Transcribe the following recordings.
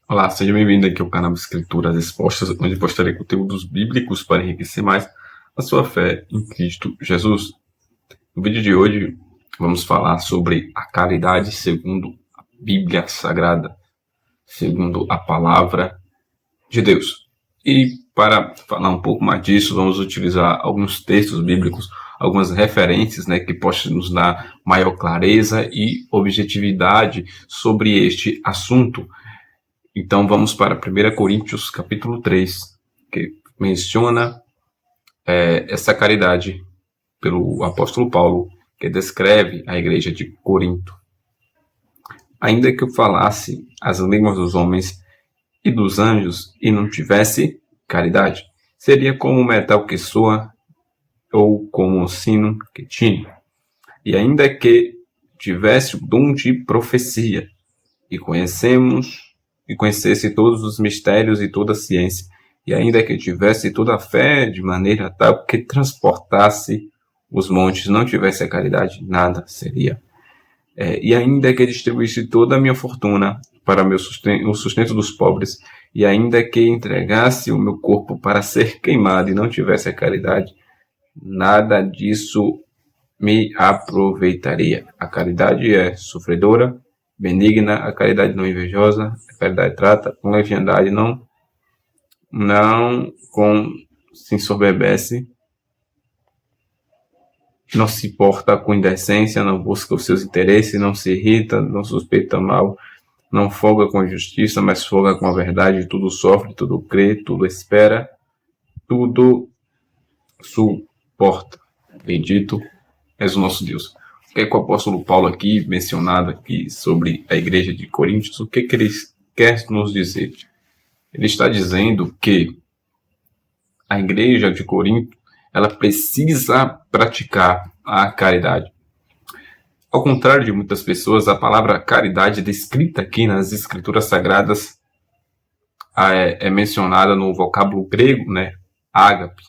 Olá, seja bem-vindo aqui ao canal Escrituras Expostas, onde postarei conteúdos bíblicos para enriquecer mais a sua fé em Cristo Jesus. No vídeo de hoje, vamos falar sobre a caridade segundo a Bíblia Sagrada, segundo a Palavra de Deus. E para falar um pouco mais disso, vamos utilizar alguns textos bíblicos, algumas referências, que possam nos dar maior clareza e objetividade sobre este assunto. Então vamos para 1 Coríntios capítulo 3, que menciona essa caridade pelo apóstolo Paulo, que descreve a igreja de Corinto. Ainda que eu falasse as línguas dos homens e dos anjos e não tivesse caridade, seria como um metal que soa ou como um sino que tine. E ainda que tivesse o dom de profecia e conhecesse todos os mistérios e toda a ciência, e ainda que tivesse toda a fé de maneira tal que transportasse os montes, não tivesse a caridade, nada seria. E ainda que distribuísse toda a minha fortuna para o sustento dos pobres, e ainda que entregasse o meu corpo para ser queimado e não tivesse a caridade, nada disso me aproveitaria. A caridade é sofredora, benigna, a caridade não é invejosa, a caridade trata com leviandade, não se ensoberbece, não se porta com indecência, não busca os seus interesses, não se irrita, não suspeita mal, não folga com a justiça, mas folga com a verdade, tudo sofre, tudo crê, tudo espera, tudo suporta. Bendito és o nosso Deus. O que é que o apóstolo Paulo aqui, mencionado aqui sobre a igreja de Coríntios, o que ele quer nos dizer? Ele está dizendo que a igreja de Corinto, ela precisa praticar a caridade. Ao contrário de muitas pessoas, a palavra caridade descrita aqui nas Escrituras Sagradas é mencionada no vocábulo grego, ágape,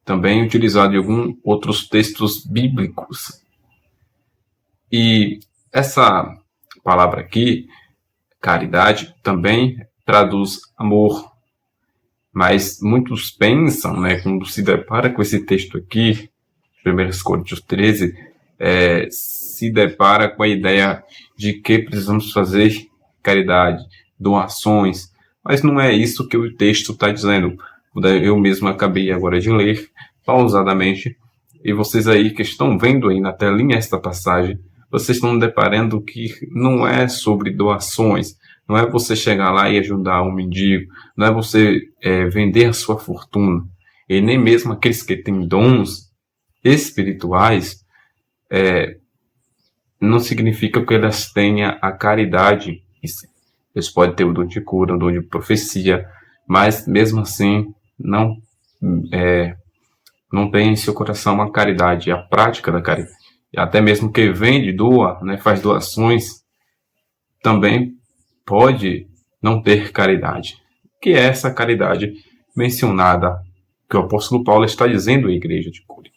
também utilizado em alguns outros textos bíblicos. E essa palavra aqui, caridade, também traduz amor. Mas muitos pensam, quando se depara com esse texto aqui, 1 Coríntios 13, se depara com a ideia de que precisamos fazer caridade, doações. Mas não é isso que o texto está dizendo. Eu mesmo acabei agora de ler pausadamente, e vocês aí que estão vendo aí na telinha esta passagem, vocês estão deparando que não é sobre doações, não é você chegar lá e ajudar um mendigo, não é você vender a sua fortuna, e nem mesmo aqueles que têm dons espirituais, não significa que elas tenham a caridade. Eles podem ter o dom de cura, o dom de profecia, mas mesmo assim não tem em seu coração a caridade, a prática da caridade. E até mesmo que vende, doa, faz doações, também pode não ter caridade. Que é essa caridade mencionada que o apóstolo Paulo está dizendo à igreja de Corinto?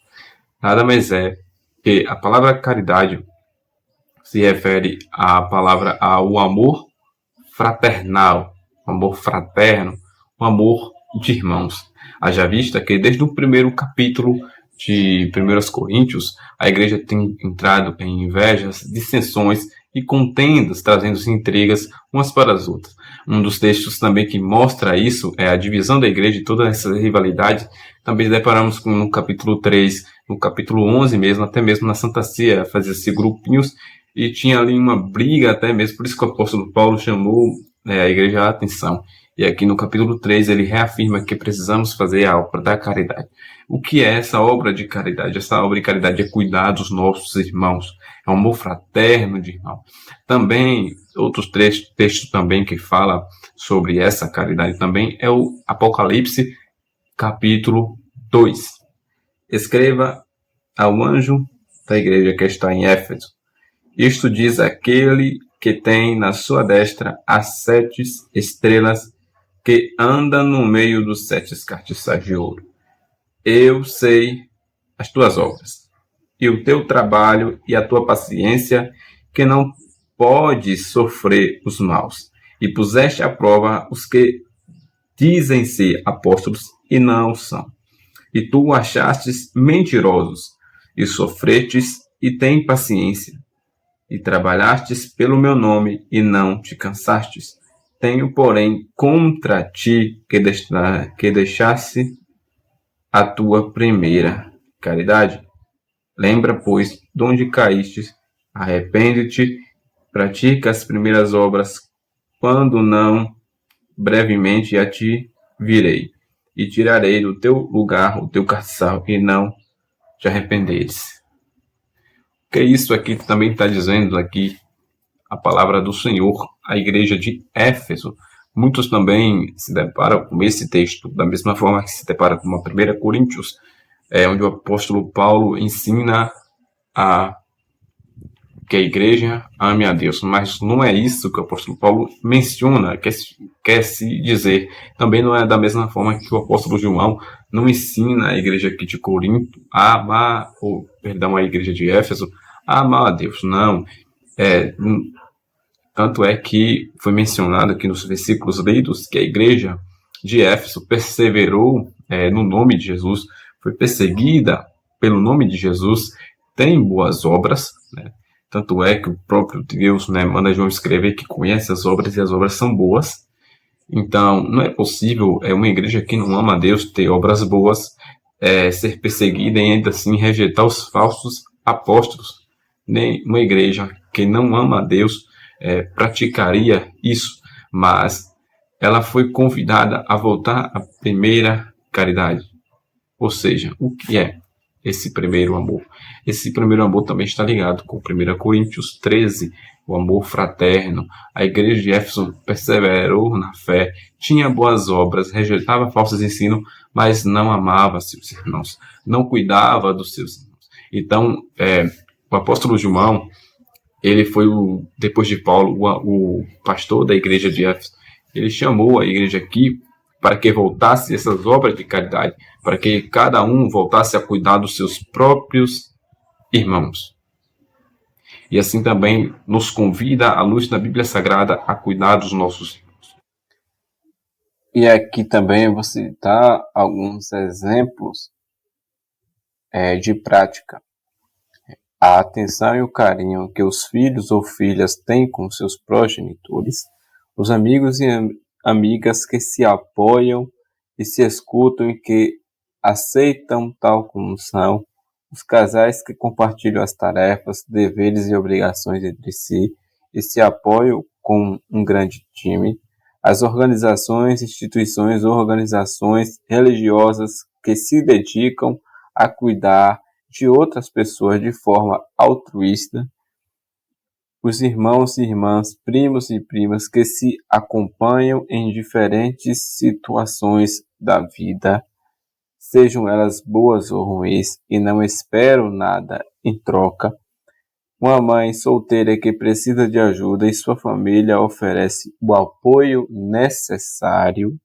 Nada mais é que a palavra caridade se refere ao amor fraternal, o amor fraterno, o amor de irmãos. Haja vista que desde o primeiro capítulo de 1 Coríntios, a igreja tem entrado em invejas, dissensões e contendas, trazendo intrigas umas para as outras. Um dos textos também que mostra isso é a divisão da igreja e toda essa rivalidade. Também deparamos com no capítulo 3, no capítulo 11 mesmo, até mesmo na Santa Ceia, fazia-se grupinhos e tinha ali uma briga até mesmo, por isso que o apóstolo Paulo chamou a igreja a atenção. E aqui no capítulo 3 ele reafirma que precisamos fazer a obra da caridade. O que é essa obra de caridade? Essa obra de caridade é cuidar dos nossos irmãos. É um amor fraterno de irmão. Também, outros textos também que fala sobre essa caridade também é o Apocalipse, capítulo 2. Escreva ao anjo da igreja que está em Éfeso. Isto diz aquele que tem na sua destra as 7 estrelas que anda no meio dos 7 escartiçais de ouro. Eu sei as tuas obras, e o teu trabalho e a tua paciência, que não podes sofrer os maus, e puseste à prova os que dizem ser apóstolos e não são. E tu achastes mentirosos, e sofretes e tem paciência, e trabalhastes pelo meu nome e não te cansastes. Tenho, porém, contra ti que deixasse a tua primeira caridade. Lembra, pois, de onde caíste, arrepende-te, pratica as primeiras obras, quando não, brevemente a ti virei, e tirarei do teu lugar o teu castiçal, e não te arrependeres. Que isso aqui também está dizendo aqui a palavra do Senhor à igreja de Éfeso. Muitos também se deparam com esse texto, da mesma forma que se deparam com a 1 Coríntios, onde o apóstolo Paulo ensina que a igreja ame a Deus, mas não é isso que o apóstolo Paulo menciona, quer se dizer. Também não é da mesma forma que o apóstolo João não ensina a igreja aqui de Corinto a amar, a igreja de Éfeso, a amar a Deus. Não. Tanto é que foi mencionado aqui nos versículos lidos que a igreja de Éfeso perseverou no nome de Jesus, foi perseguida pelo nome de Jesus, tem boas obras, né? Tanto é que o próprio Deus, né, manda João escrever que conhece as obras e as obras são boas. Então, não é possível uma igreja que não ama a Deus ter obras boas, ser perseguida e ainda assim rejeitar os falsos apóstolos. Nem uma igreja que não ama a Deus praticaria isso, mas ela foi convidada a voltar à primeira caridade. Ou seja, o que é esse primeiro amor? Esse primeiro amor também está ligado com 1 Coríntios 13, o amor fraterno. A igreja de Éfeso perseverou na fé, tinha boas obras, rejeitava falsos ensinos, mas não amava seus irmãos, não cuidava dos seus irmãos. Então, o apóstolo João, ele foi, depois de Paulo, o pastor da igreja de Éfeso. Ele chamou a igreja aqui para que voltasse essas obras de caridade, para que cada um voltasse a cuidar dos seus próprios irmãos. E assim também nos convida, à luz da Bíblia Sagrada, a cuidar dos nossos irmãos. E aqui também eu vou citar alguns exemplos de prática. A atenção e o carinho que os filhos ou filhas têm com seus progenitores, os amigos e amigas que se apoiam e se escutam e que aceitam tal como são, os casais que compartilham as tarefas, deveres e obrigações entre si e se apoiam com um grande time, as organizações, instituições ou organizações religiosas que se dedicam a cuidar de outras pessoas de forma altruísta, os irmãos e irmãs, primos e primas que se acompanham em diferentes situações da vida, sejam elas boas ou ruins, e não esperam nada em troca. Uma mãe solteira que precisa de ajuda e sua família oferece o apoio necessário.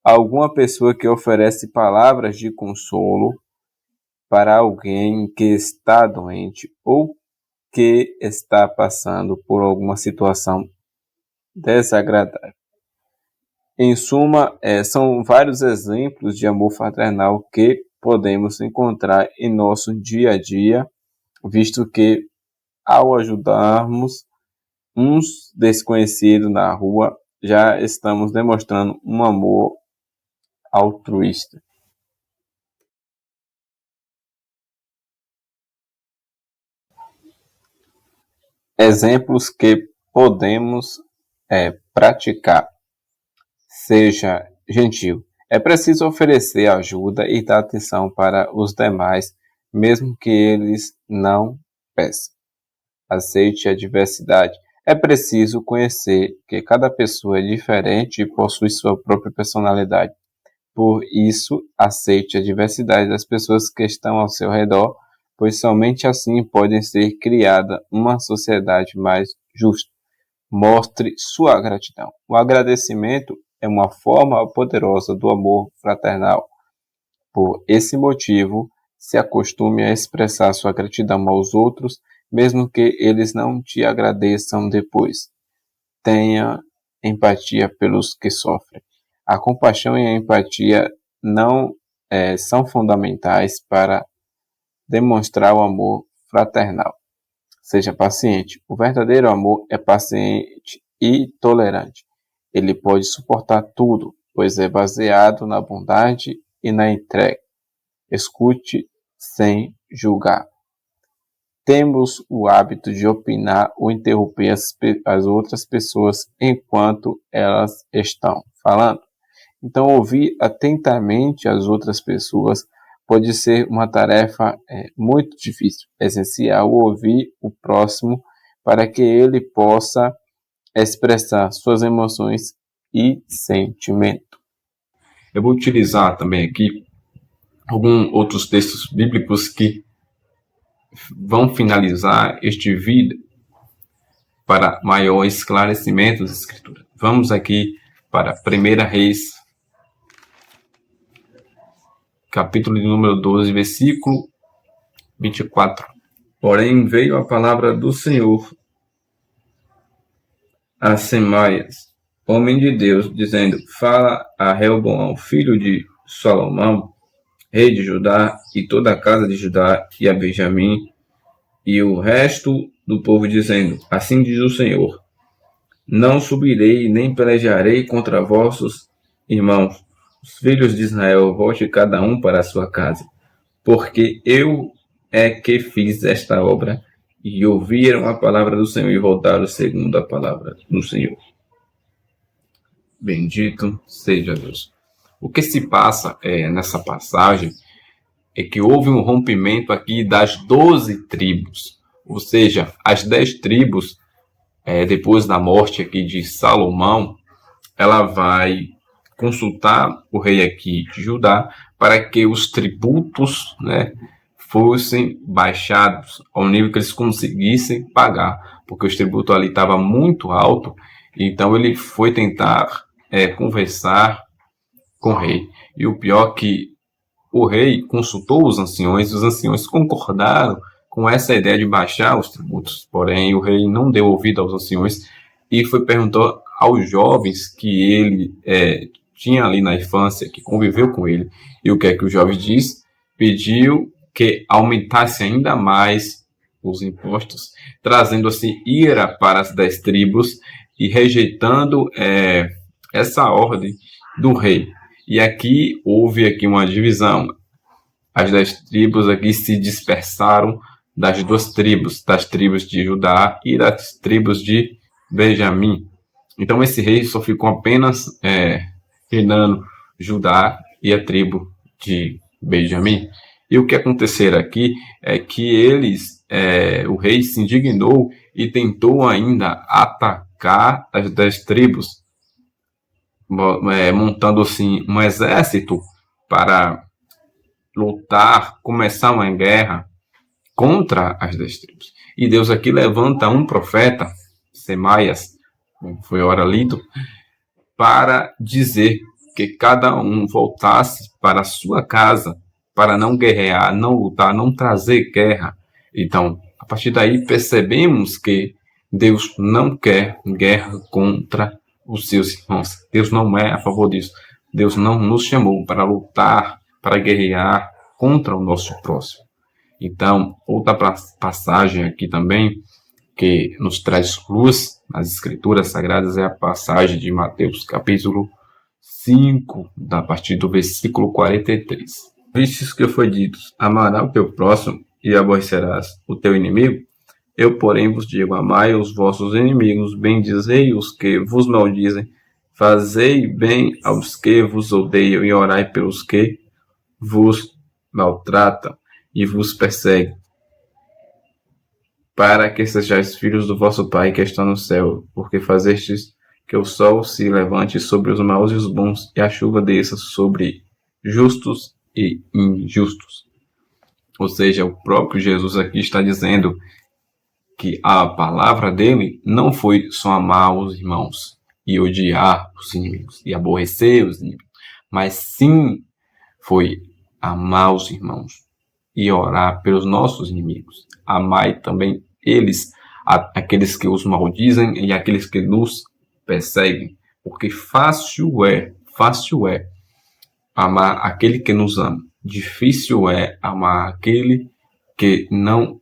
Alguma pessoa que oferece palavras de consolo para alguém que está doente ou que está passando por alguma situação desagradável. Em suma, são vários exemplos de amor fraternal que podemos encontrar em nosso dia a dia, visto que ao ajudarmos uns desconhecidos na rua, já estamos demonstrando um amor altruísta. Exemplos que podemos praticar. Seja gentil. É preciso oferecer ajuda e dar atenção para os demais, mesmo que eles não peçam. Aceite a diversidade. É preciso conhecer que cada pessoa é diferente e possui sua própria personalidade. Por isso, aceite a diversidade das pessoas que estão ao seu redor, pois somente assim pode ser criada uma sociedade mais justa. Mostre sua gratidão. O agradecimento é uma forma poderosa do amor fraternal. Por esse motivo, se acostume a expressar sua gratidão aos outros, mesmo que eles não te agradeçam depois. Tenha empatia pelos que sofrem. A compaixão e a empatia não são fundamentais para demonstrar o amor fraternal. Seja paciente. O verdadeiro amor é paciente e tolerante. Ele pode suportar tudo, pois é baseado na bondade e na entrega. Escute sem julgar. Temos o hábito de opinar ou interromper as outras pessoas enquanto elas estão falando. Então, ouvir atentamente as outras pessoas pode ser uma tarefa muito difícil. É essencial ouvir o próximo para que ele possa expressar suas emoções e sentimento. Eu vou utilizar também aqui alguns outros textos bíblicos que vão finalizar este vídeo para maior esclarecimento das Escrituras. Vamos aqui para 1 Reis, capítulo de número 12, versículo 24. Porém veio a palavra do Senhor a Semaias, homem de Deus, dizendo: fala a Reoboão, filho de Salomão, rei de Judá, e toda a casa de Judá, e a Benjamim, e o resto do povo, dizendo: assim diz o Senhor: não subirei, nem pelejarei contra vossos irmãos, os filhos de Israel, volte cada um para a sua casa, porque eu é que fiz esta obra, e ouviram a palavra do Senhor e voltaram segundo a palavra do Senhor. Bendito seja Deus. O que se passa nessa passagem é que houve um rompimento aqui das 12 tribos, ou seja, as 10 tribos, depois da morte aqui de Salomão, ela vai consultar o rei aqui de Judá para que os tributos, fossem baixados ao nível que eles conseguissem pagar, porque o tributo ali estava muito alto. Então ele foi tentar conversar com o rei. E o pior é que o rei consultou os anciões concordaram com essa ideia de baixar os tributos. Porém, o rei não deu ouvido aos anciões e perguntou aos jovens que ele tinha ali na infância, que conviveu com ele. E o que é que o jovem diz? Pediu que aumentasse ainda mais os impostos, trazendo assim ira para as 10 tribos e rejeitando essa ordem do rei. E aqui houve uma divisão. As 10 tribos aqui se dispersaram das 2 tribos, das tribos de Judá e das tribos de Benjamim. Então esse rei só ficou apenas reinando Judá e a tribo de Benjamim. E o que aconteceu aqui é que o rei se indignou e tentou ainda atacar as 10 tribos, montando assim um exército para lutar, começar uma guerra contra as 10 tribos. E Deus aqui levanta um profeta, Semaias, foi ora lido, para dizer que cada um voltasse para a sua casa, para não guerrear, não lutar, não trazer guerra. Então, a partir daí percebemos que Deus não quer guerra contra os seus irmãos. Deus não é a favor disso. Deus não nos chamou para lutar, para guerrear contra o nosso próximo. Então, outra passagem aqui também que nos traz luz nas Escrituras Sagradas é a passagem de Mateus, capítulo 5, a partir do versículo 43. Vistes que foi dito: amarás o teu próximo e aborrecerás o teu inimigo? Eu, porém, vos digo: amai os vossos inimigos, bendizei os que vos maldizem, fazei bem aos que vos odeiam e orai pelos que vos maltratam e vos perseguem, para que sejais filhos do vosso Pai que está no céu, porque fazestes que o sol se levante sobre os maus e os bons, e a chuva desça sobre justos e injustos. Ou seja, o próprio Jesus aqui está dizendo que a palavra dele não foi só amar os irmãos. e odiar os inimigos e aborrecer os inimigos, mas sim foi amar os irmãos e orar pelos nossos inimigos. Amai também eles, aqueles que os maldizem e aqueles que nos perseguem, porque fácil é amar aquele que nos ama. Difícil é amar aquele que não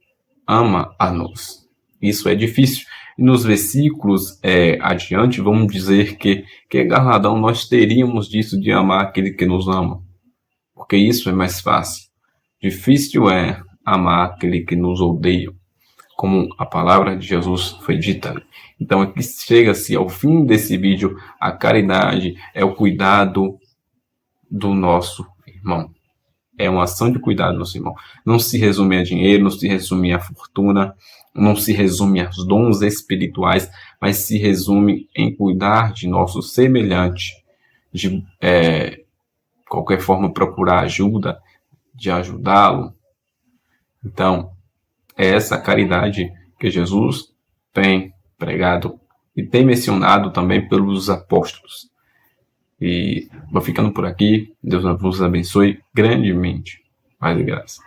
ama a nós. Isso é difícil. E nos versículos adiante, vamos dizer que galardão nós teríamos disso de amar aquele que nos ama. Porque isso é mais fácil. Difícil é amar aquele que nos odeia, como a palavra de Jesus foi dita. Então aqui chega-se ao fim desse vídeo. A caridade é o cuidado do nosso irmão. É uma ação de cuidado do nosso irmão. Não se resume a dinheiro, não se resume a fortuna, não se resume aos dons espirituais, mas se resume em cuidar de nosso semelhante, de qualquer forma procurar ajuda, de ajudá-lo. Então, é essa caridade que Jesus tem pregado e tem mencionado também pelos apóstolos. E vou ficando por aqui. Deus vos abençoe grandemente. Paz e graça.